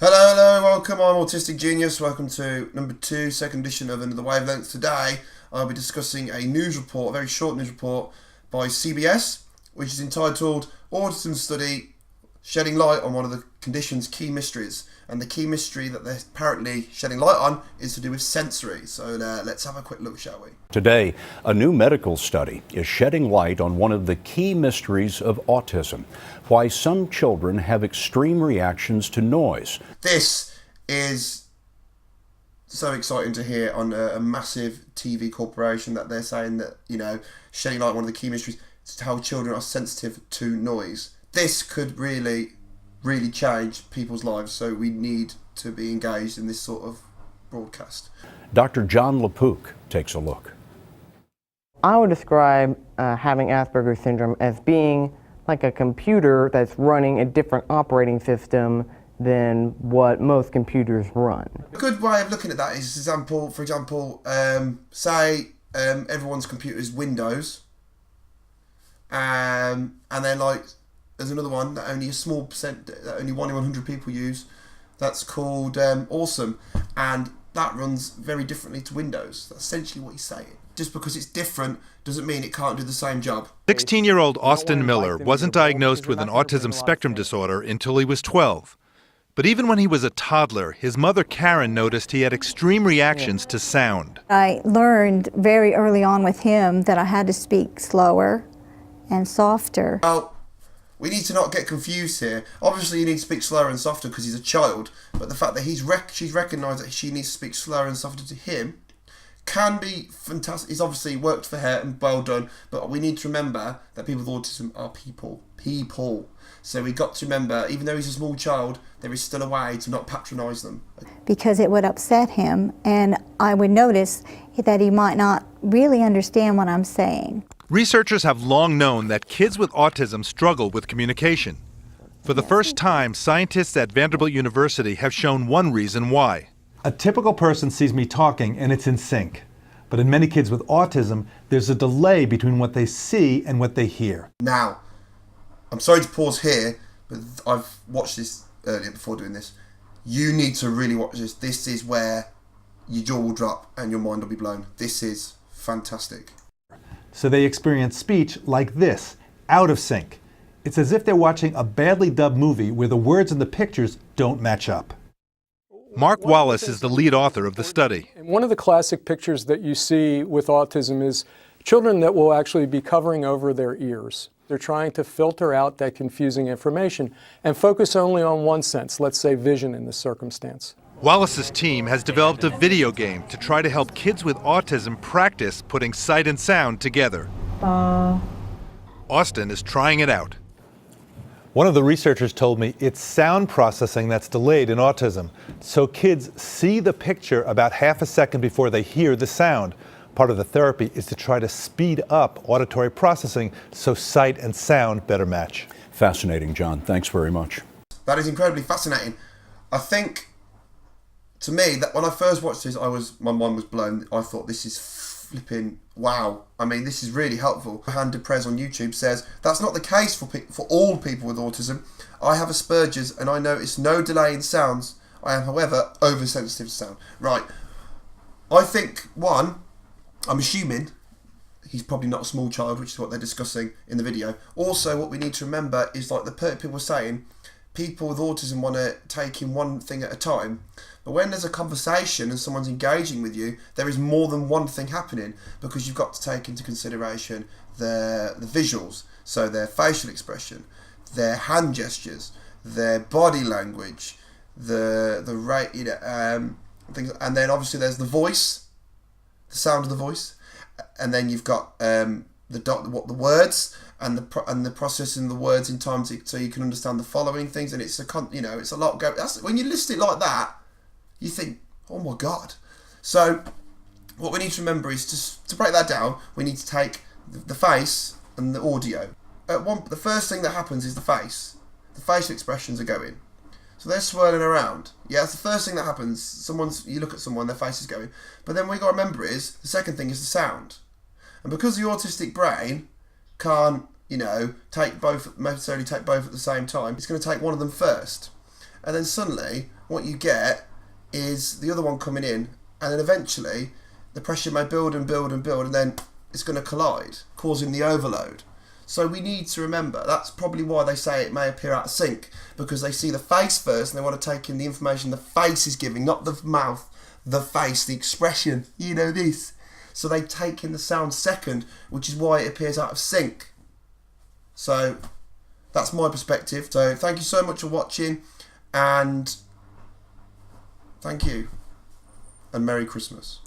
Hello, welcome. I'm Autistic Genius. Welcome to number 2, second edition of Another Wavelength. Today, I'll be discussing a news report, a very short news report by CBS, which is entitled Autism Study Shedding Light on One of the Condition's Key Mysteries. And the key mystery that they're apparently shedding light on is to do with sensory. So let's have a quick look, shall we? Today, a new medical study is shedding light on one of the key mysteries of autism, why some children have extreme reactions to noise. This is so exciting to hear on a massive TV corporation that they're saying that, shedding light on one of the key mysteries is how children are sensitive to noise. This could really change people's lives, so we need to be engaged in this sort of broadcast. Dr. John LaPook takes a look. I would describe having Asperger's syndrome as being like a computer that's running a different operating system than what most computers run. A good way of looking at that is, for example, say everyone's computer is Windows, and then there's another one that only a small percent, that only 1 in 100 people use. That's called Awesome, and that runs very differently to Windows. That's essentially what he's saying. Just because it's different doesn't mean it can't do the same job. 16-year-old Austin Miller wasn't diagnosed with an autism spectrum disorder until he was 12. But even when he was a toddler, his mother Karen noticed he had extreme reactions to sound. I learned very early on with him that I had to speak slower and softer. Well, we need to not get confused here. Obviously, you need to speak slower and softer because he's a child, but the fact that she's recognised that she needs to speak slower and softer to him can be fantastic. He's obviously worked for her and well done, but we need to remember that people with autism are people. So we got to remember, even though he's a small child, there is still a way to not patronise them. Because it would upset him, and I would notice that he might not really understand what I'm saying. Researchers have long known that kids with autism struggle with communication. For the first time, scientists at Vanderbilt University have shown one reason why. A typical person sees me talking and it's in sync. But in many kids with autism, there's a delay between what they see and what they hear. Now, I'm sorry to pause here, but I've watched this earlier before doing this. You need to really watch this. This is where your jaw will drop and your mind will be blown. This is fantastic. So they experience speech like this, out of sync. It's as if they're watching a badly dubbed movie where the words and the pictures don't match up. Mark Wallace is the lead author of the study. And one of the classic pictures that you see with autism is children that will actually be covering over their ears. They're trying to filter out that confusing information and focus only on one sense, let's say vision in this circumstance. Wallace's team has developed a video game to try to help kids with autism practice putting sight and sound together. Austin is trying it out. One of the researchers told me it's sound processing that's delayed in autism. So kids see the picture about half a second before they hear the sound. Part of the therapy is to try to speed up auditory processing so sight and sound better match. Fascinating, John. Thanks very much. That is incredibly fascinating. I think, to me, that when I first watched this, my mind was blown. I thought, this is flipping wow. I mean, this is really helpful. Han DePrez on YouTube says, that's not the case for all people with autism. I have Asperger's and I notice no delay in sounds. I am, however, oversensitive to sound. Right. I think, I'm assuming he's probably not a small child, which is what they're discussing in the video. Also, what we need to remember is, like the people were saying, people with autism want to take in one thing at a time. But when there's a conversation and someone's engaging with you, there is more than one thing happening, because you've got to take into consideration the visuals, so their facial expression, their hand gestures, their body language, the rate, things, and then obviously there's the voice, the sound of the voice, and then you've got the words and the processing the words in time so you can understand the following things, and it's a lot go. When you list it like that, you think, oh my God. So what we need to remember is to break that down. We need to take the face and the audio. The first thing that happens is the face. The facial expressions are going. So they're swirling around. Yeah, that's the first thing that happens. You look at someone, their face is going. But then what you got to remember is, the second thing is the sound. And because the autistic brain can't, necessarily take both at the same time, it's going to take one of them first. and then suddenly what you get is the other one coming in, and then eventually the pressure may build and build and build, and then it's going to collide, causing the overload. So we need to remember, that's probably why they say it may appear out of sync, because they see the face first and they want to take in the information the face is giving, not the mouth, the face, the expression, you know, this. So they take in the sound second, which is why it appears out of sync. So that's my perspective. So thank you so much for watching, and thank you, and Merry Christmas.